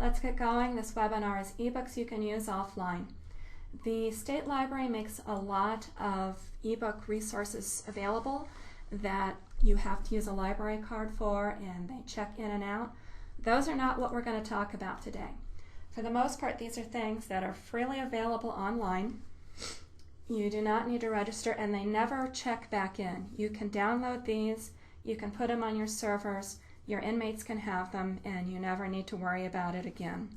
Let's get going. This webinar is ebooks you can use offline. The State Library makes a lot of ebook resources available that you have to use a library card for, and they check in and out. Those are not what we're going to talk about today. For the most part, these are things that are freely available online. You do not need to register, and they never check back in. You can download these, you can put them on your servers, your inmates can have them, and you never need to worry about it again.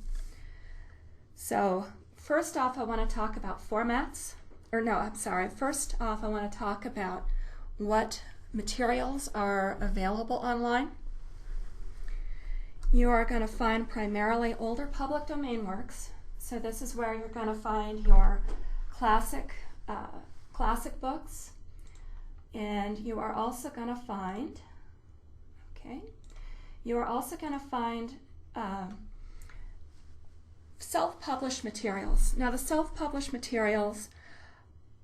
So first off, I want to talk about formats. First off, I want to talk about what materials are available online. You are going to find primarily older public domain works. So this is where you're going to find your classic books. And you are also going to find, self-published materials. Now the self-published materials,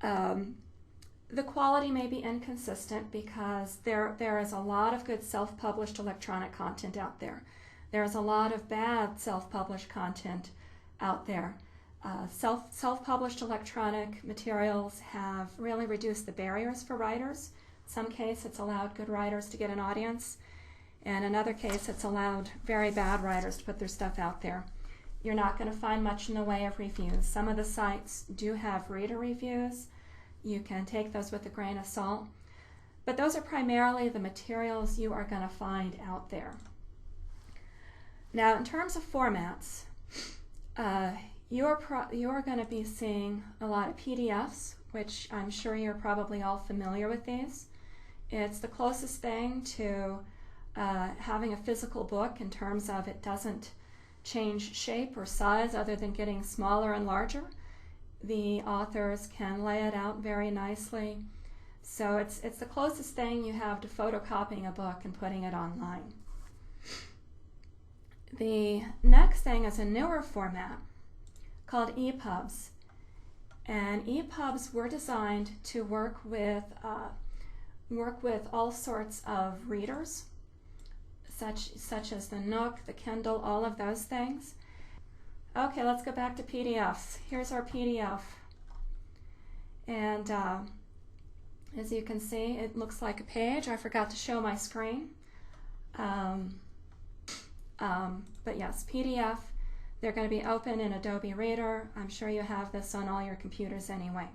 the quality may be inconsistent because there is a lot of good self-published electronic content out there. There's a lot of bad self-published content out there. Self-published electronic materials have really reduced the barriers for writers. In some cases, it's allowed good writers to get an audience, and in another case, it's allowed very bad writers to put their stuff out there. You're not going to find much in the way of reviews. Some of the sites do have reader reviews. You can take those with a grain of salt, but those are primarily the materials you are going to find out there. Now, in terms of formats, you are going to be seeing a lot of PDFs, which I'm sure you're probably all familiar with these. It's the closest thing to having a physical book in terms of it doesn't change shape or size other than getting smaller and larger. The authors can lay it out very nicely. So it's the closest thing you have to photocopying a book and putting it online. The next thing is a newer format called EPUBs. And EPUBs were designed to work with all sorts of readers, such as the Nook, the Kindle, all of those things. Okay, let's go back to PDFs. Here's our PDF. And as you can see, it looks like a page. I forgot to show my screen. But yes, PDF. They're going to be open in Adobe Reader. I'm sure you have this on all your computers anyway.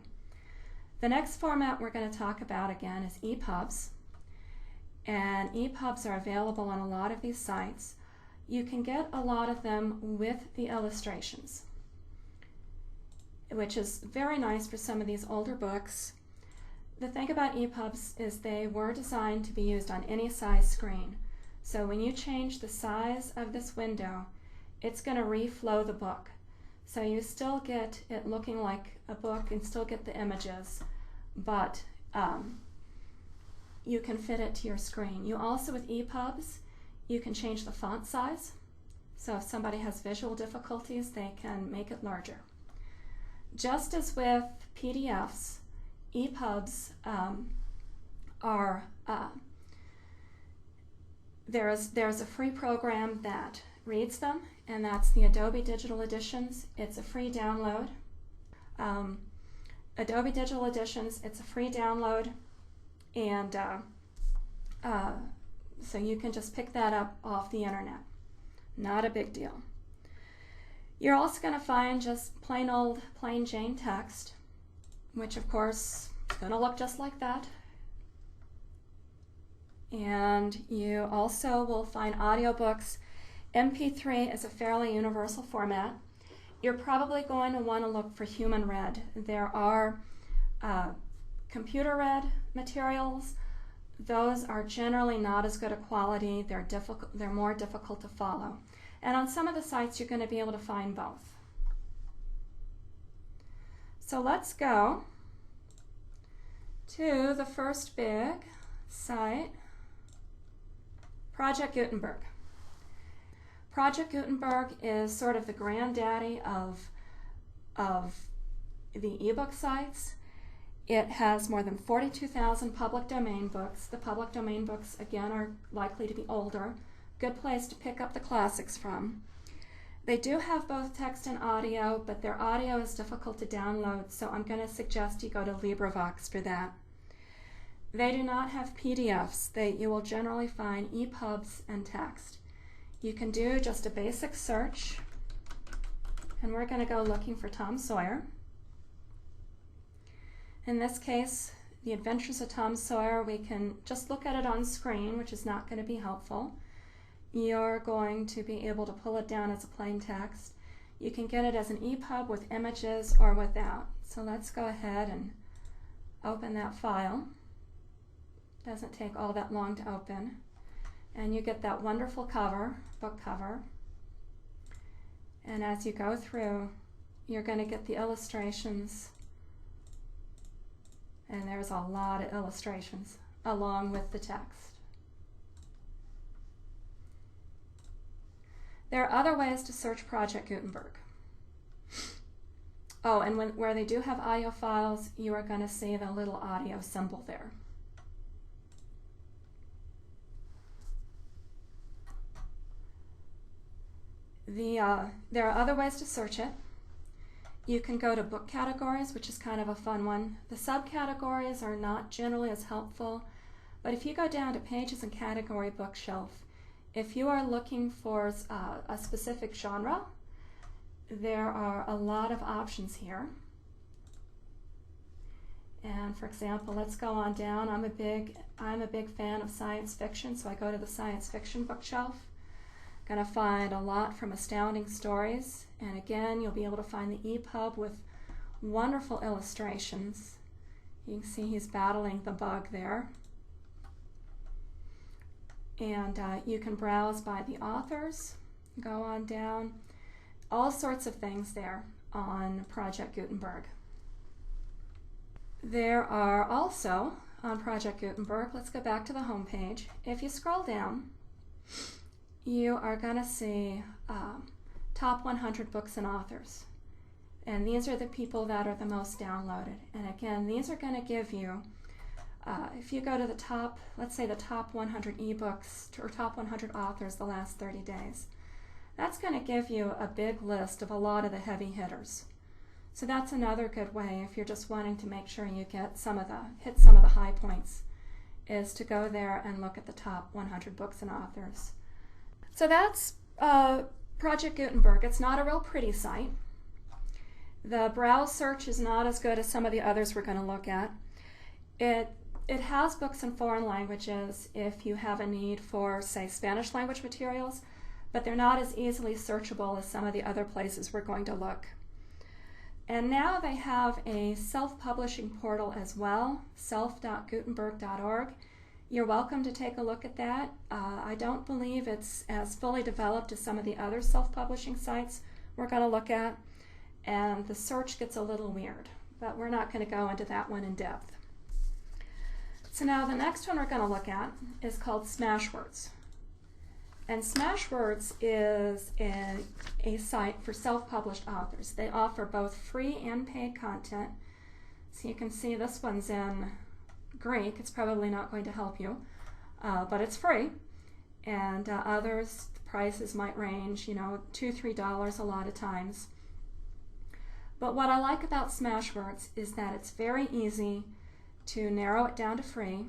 The next format we're going to talk about again is EPUBs. And EPUBs are available on a lot of these sites. You can get a lot of them with the illustrations, which is very nice for some of these older books. The thing about EPUBs is they were designed to be used on any size screen. So when you change the size of this window, it's going to reflow the book. So you still get it looking like a book and still get the images, but you can fit it to your screen. You also, with EPUBs, you can change the font size. So if somebody has visual difficulties, they can make it larger. Just as with PDFs, EPUBs there's a free program that reads them, and that's the Adobe Digital Editions. It's a free download. Adobe Digital Editions, it's a free download, and so you can just pick that up off the internet. Not a big deal. You're also going to find just plain Jane text, which of course is going to look just like that. And you also will find audiobooks. MP3 is a fairly universal format. You're probably going to want to look for human read. There are computer read materials. Those are generally not as good a quality. They're more difficult to follow. And on some of the sites, you're going to be able to find both. So let's go to the first big site, Project Gutenberg. Project Gutenberg is sort of the granddaddy of the ebook sites. It has more than 42,000 public domain books. The public domain books, again, are likely to be older. Good place to pick up the classics from. They do have both text and audio, but their audio is difficult to download, so I'm going to suggest you go to LibriVox for that. They do not have PDFs. You will generally find EPUBs and text. You can do just a basic search, and we're going to go looking for Tom Sawyer. In this case, The Adventures of Tom Sawyer, we can just look at it on screen, which is not going to be helpful. You're going to be able to pull it down as a plain text. You can get it as an EPUB with images or without. So let's go ahead and open that file. Doesn't take all that long to open. And you get that wonderful cover, book cover. And as you go through, you're going to get the illustrations. And there's a lot of illustrations along with the text. There are other ways to search Project Gutenberg. Oh, and where they do have audio files, you are going to see the little audio symbol there. There are other ways to search it. You can go to book categories, which is kind of a fun one. The subcategories are not generally as helpful, but if you go down to Pages and Category Bookshelf, if you are looking for a specific genre, there are a lot of options here. And for example, let's go on down. I'm a big fan of science fiction, so I go to the science fiction bookshelf. Going to find a lot from Astounding Stories, and again, you'll be able to find the EPUB with wonderful illustrations. You can see he's battling the bug there. And you can browse by the authors, go on down, all sorts of things there on Project Gutenberg. There are also, on Project Gutenberg, let's go back to the home page. If you scroll down, you are going to see top 100 books and authors. And these are the people that are the most downloaded. And again, these are going to give you, if you go to the top, let's say the top 100 ebooks or top 100 authors the last 30 days, that's going to give you a big list of a lot of the heavy hitters. So that's another good way if you're just wanting to make sure you get hit some of the high points, is to go there and look at the top 100 books and authors. So that's Project Gutenberg. It's not a real pretty site. The browse search is not as good as some of the others we're going to look at. It has books in foreign languages if you have a need for, say, Spanish language materials, but they're not as easily searchable as some of the other places we're going to look. And now they have a self-publishing portal as well, self.gutenberg.org. You're welcome to take a look at that. I don't believe it's as fully developed as some of the other self-publishing sites we're going to look at, and the search gets a little weird, but we're not going to go into that one in depth. So now the next one we're going to look at is called Smashwords. And Smashwords is a site for self-published authors. They offer both free and paid content. So you can see this one's in Greek. It's probably not going to help you, but it's free. And others, the prices might range, $2, $3 a lot of times. But what I like about Smashwords is that it's very easy to narrow it down to free.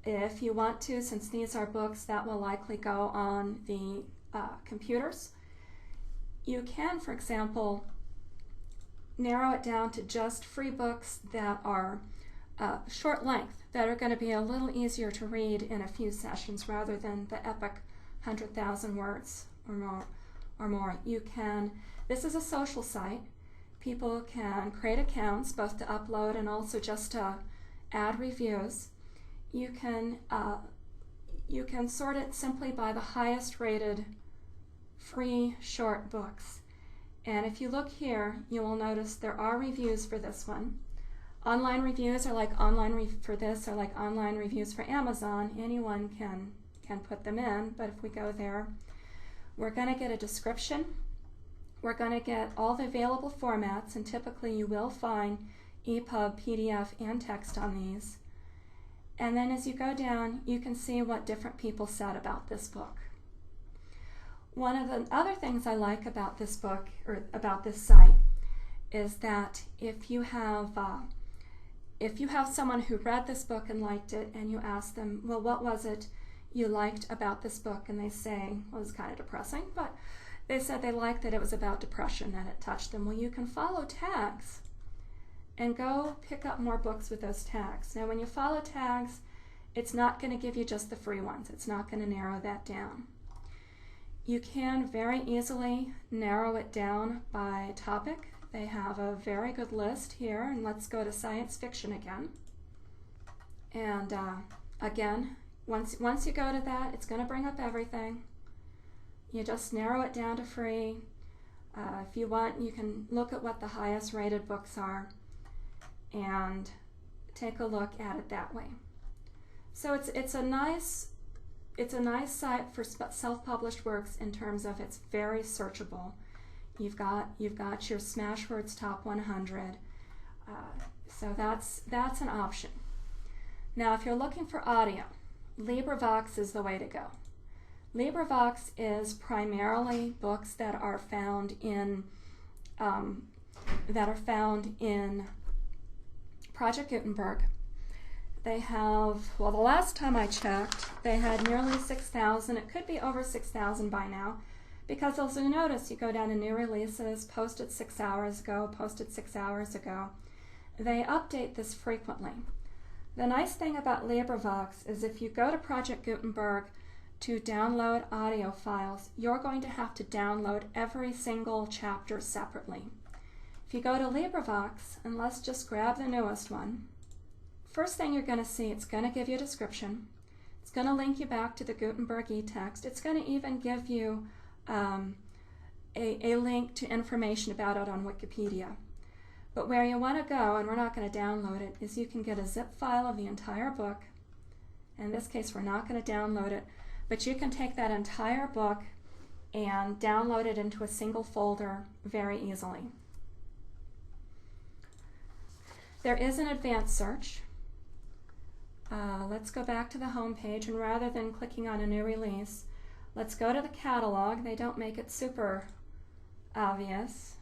If you want to, since these are books that will likely go on the computers, you can, for example, narrow it down to just free books that are short length, that are going to be a little easier to read in a few sessions rather than the epic 100,000 words or more. This is a social site. People can create accounts both to upload and also just to add reviews. You can sort it simply by the highest rated free short books. And if you look here, you will notice there are reviews for this one. Online reviews are like online reviews for Amazon. Anyone can put them in, but if we go there, we're going to get a description. We're going to get all the available formats, and typically you will find EPUB, PDF, and text on these. And then as you go down, you can see what different people said about this book. One of the other things I like about this book, or about this site, is that if you have someone who read this book and liked it, and you ask them, well, what was it you liked about this book? And they say, well, it was kind of depressing, but they said they liked that it was about depression, that it touched them. Well, you can follow tags and go pick up more books with those tags. Now, when you follow tags, it's not going to give you just the free ones. It's not going to narrow that down. You can very easily narrow it down by topic. They have a very good list here, and let's go to science fiction again. And again, once you go to that, it's going to bring up everything. You just narrow it down to free. If you want, you can look at what the highest rated books are and take a look at it that way. So it's a nice site for self-published works in terms of it's very searchable. You've got your Smashwords top 100, so that's an option. Now, if you're looking for audio, LibriVox is the way to go. LibriVox is primarily books that are found in Project Gutenberg. They have, well, the last time I checked, they had nearly 6,000. It could be over 6,000 by now, because as you notice, you go down to new releases, posted 6 hours ago, posted 6 hours ago. They update this frequently. The nice thing about LibriVox is if you go to Project Gutenberg to download audio files, you're going to have to download every single chapter separately. If you go to LibriVox, and let's just grab the newest one, first thing you're going to see, it's going to give you a description. It's going to link you back to the Gutenberg e-text. It's going to even give you a link to information about it on Wikipedia. But where you want to go, and we're not going to download it, is you can get a zip file of the entire book. In this case, we're not going to download it, but you can take that entire book and download it into a single folder very easily. There is an advanced search. Let's go back to the home page, and rather than clicking on a new release, let's go to the catalog. They don't make it super obvious.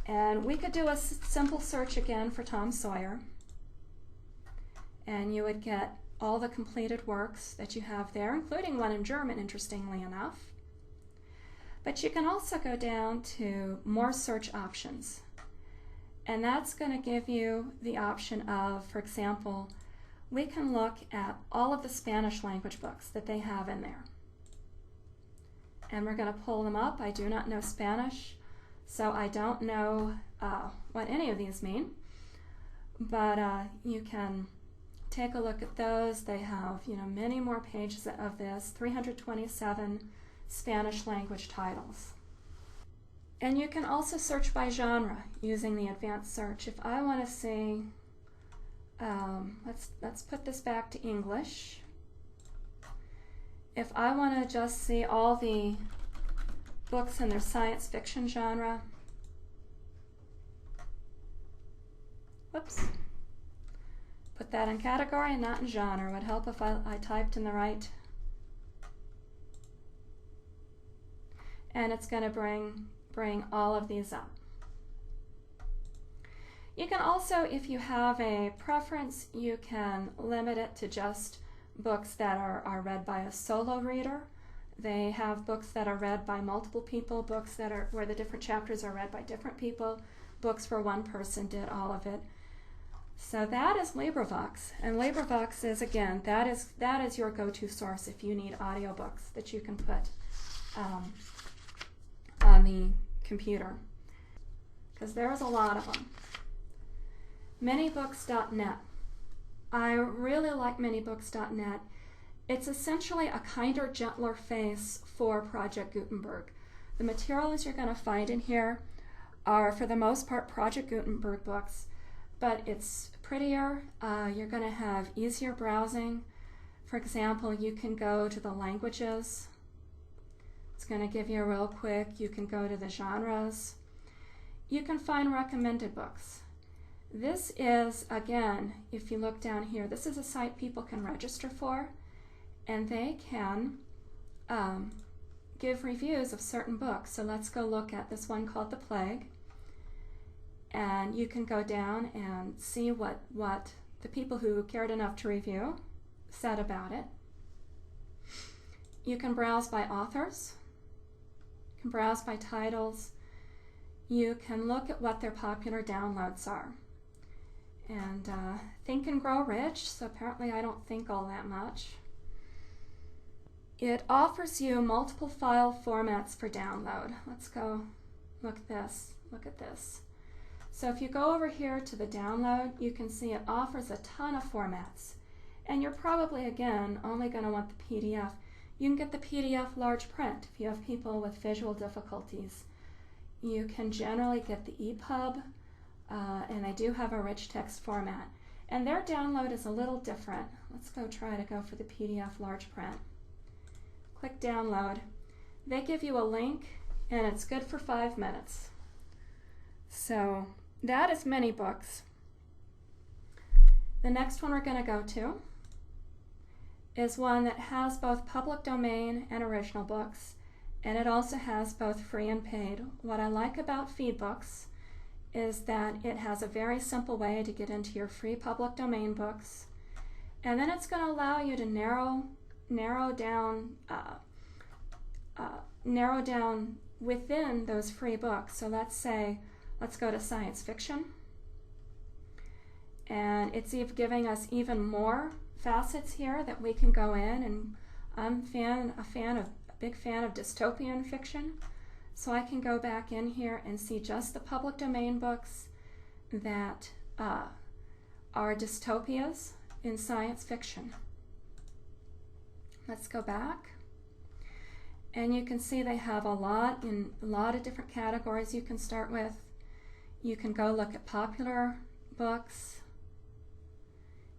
And we could do a simple search again for Tom Sawyer, and you would get all the completed works that you have there, including one in German, interestingly enough. But you can also go down to more search options, and that's going to give you the option of, for example, we can look at all of the Spanish language books that they have in there. And we're going to pull them up. I do not know Spanish, so I don't know what any of these mean. But you can take a look at those. They have, many more pages of this, 327 Spanish language titles. And you can also search by genre using the advanced search. If I want to see, let's put this back to English. If I want to just see all the books in their science fiction genre, whoops, put that in category and not in genre. It would help if I typed in the right, and it's going to bring all of these up. You can also, if you have a preference, you can limit it to just books that are read by a solo reader. They have books that are read by multiple people, books that are where the different chapters are read by different people, books where one person did all of it. So that is LibriVox, and LibriVox is, again, that is your go-to source if you need audiobooks that you can put on the computer, because there's a lot of them. Manybooks.net. I really like Manybooks.net. It's essentially a kinder, gentler face for Project Gutenberg. The materials you're going to find in here are, for the most part, Project Gutenberg books, but it's prettier. You're going to have easier browsing. For example, you can go to the languages. It's going to give you a real quick. You can go to the genres. You can find recommended books. This is, again, if you look down here, this is a site people can register for, and they can give reviews of certain books. So let's go look at this one called The Plague. And you can go down and see what the people who cared enough to review said about it. You can browse by authors. You can browse by titles. You can look at what their popular downloads are. And Think and Grow Rich, so apparently I don't think all that much. It offers you multiple file formats for download. Let's go look at this. So if you go over here to the download, you can see it offers a ton of formats. And you're probably, again, only going to want the PDF. You can get the PDF large print if you have people with visual difficulties. You can generally get the EPUB, and they do have a rich text format. And their download is a little different. Let's try to go for the PDF large print. Click download. They give you a link, and it's good for 5 minutes. So that is many books. The next one we're going to go to is one that has both public domain and original books, and it also has both free and paid. What I like about FeedBooks is that it has a very simple way to get into your free public domain books, and then it's going to allow you to narrow down within those free books. So let's go to science fiction, and it's giving us even more facets here that we can go in, and I'm a big fan of dystopian fiction, so I can go back in here and see just the public domain books that are dystopias in science fiction. Let's go back, and you can see they have a lot of different categories you can start with. You can go look at popular books.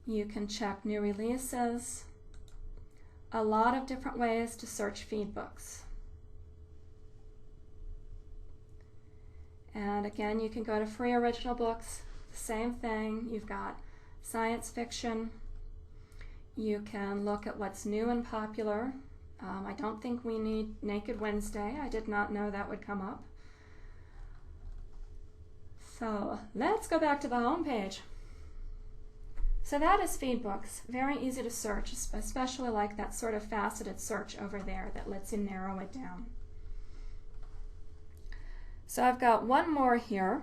You can check new releases. A lot of different ways to search FeedBooks. And again, you can go to free original books. Same thing. You've got science fiction. You can look at what's new and popular. I don't think we need Naked Wednesday. I did not know that would come up. So let's go back to the home page. So that is FeedBooks. Very easy to search, especially like that sort of faceted search over there that lets you narrow it down. So I've got one more here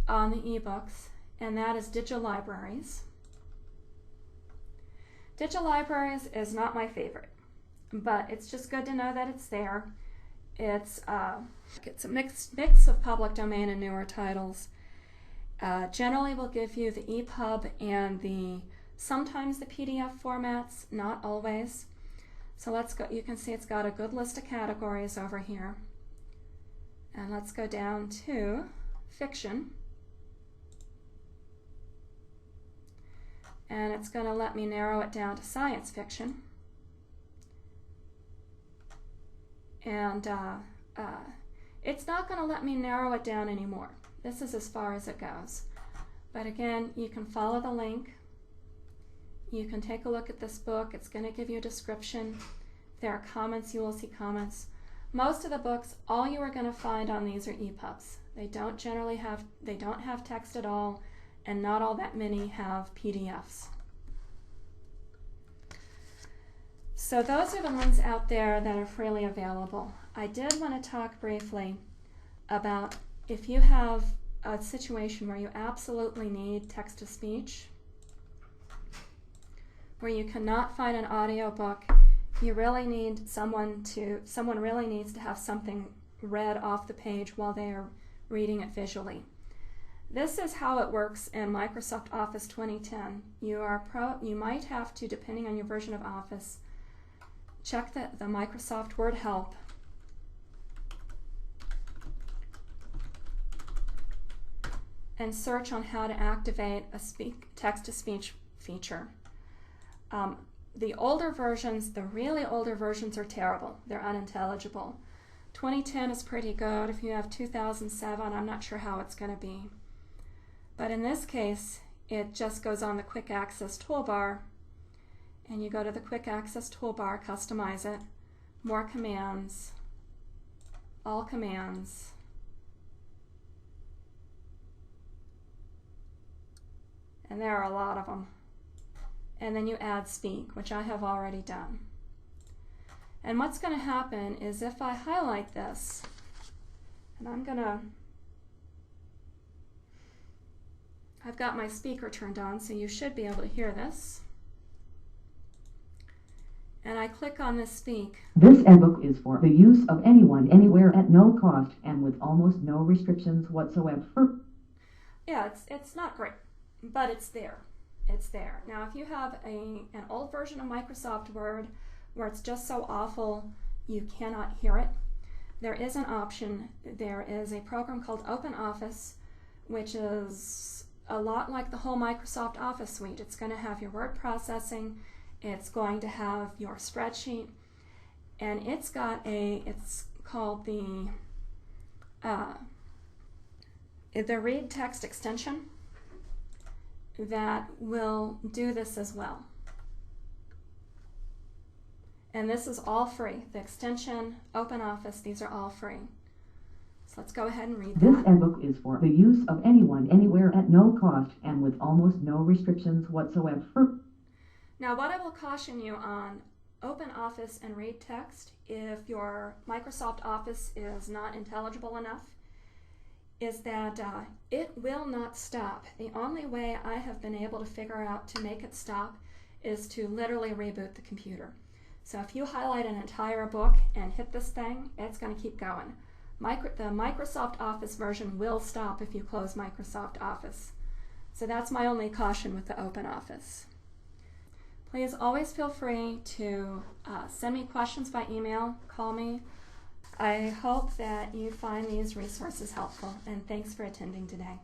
on the ebooks, and that is digital libraries. Digital libraries is not my favorite, but it's just good to know that it's there. It's a mix of public domain and newer titles. Generally will give you the EPUB and sometimes the PDF formats, not always. So let's go, you can see it's got a good list of categories over here. And let's go down to fiction. And it's going to let me narrow it down to science fiction. And it's not going to let me narrow it down anymore. This is as far as it goes. But again, you can follow the link. You can take a look at this book. It's going to give you a description. If there are comments, you will see comments. Most of the books, all you are going to find on these are EPUBs. They don't have text at all, and not all that many have PDFs. So those are the ones out there that are freely available. I did want to talk briefly about if you have a situation where you absolutely need text-to-speech, where you cannot find an audiobook, you really need someone really needs to have something read off the page while they are reading it visually. This is how it works in Microsoft Office 2010. You might have to, depending on your version of Office, check the Microsoft Word Help. And search on how to activate a text-to-speech feature. The older versions, the really older versions, are terrible. They're unintelligible. 2010 is pretty good. If you have 2007, I'm not sure how it's going to be. But in this case, it just goes on the Quick Access toolbar, and you go to the Quick Access toolbar, customize it, more commands, all commands. And there are a lot of them. And then you add speak, which I have already done. And what's going to happen is if I highlight this, and I've got my speaker turned on, so you should be able to hear this. And I click on this speak. This ebook is for the use of anyone, anywhere, at no cost, and with almost no restrictions whatsoever. Yeah, it's not great, but it's there. It's there. Now, if you have an old version of Microsoft Word where it's just so awful you cannot hear it, there is an option. There is a program called OpenOffice, which is a lot like the whole Microsoft Office suite. It's going to have your word processing, it's going to have your spreadsheet, and it's called the read text extension that will do this as well. And this is all free. The extension, OpenOffice, these are all free. So let's go ahead and read that. This ebook is for the use of anyone, anywhere, at no cost, and with almost no restrictions whatsoever. Now, what I will caution you on OpenOffice and read text, if your Microsoft Office is not intelligible enough, is that it will not stop. The only way I have been able to figure out to make it stop is to literally reboot the computer. So if you highlight an entire book and hit this thing, it's going to keep going. The Microsoft Office version will stop if you close Microsoft Office. So that's my only caution with the OpenOffice. Please always feel free to send me questions by email, call me. I hope that you find these resources helpful, and thanks for attending today.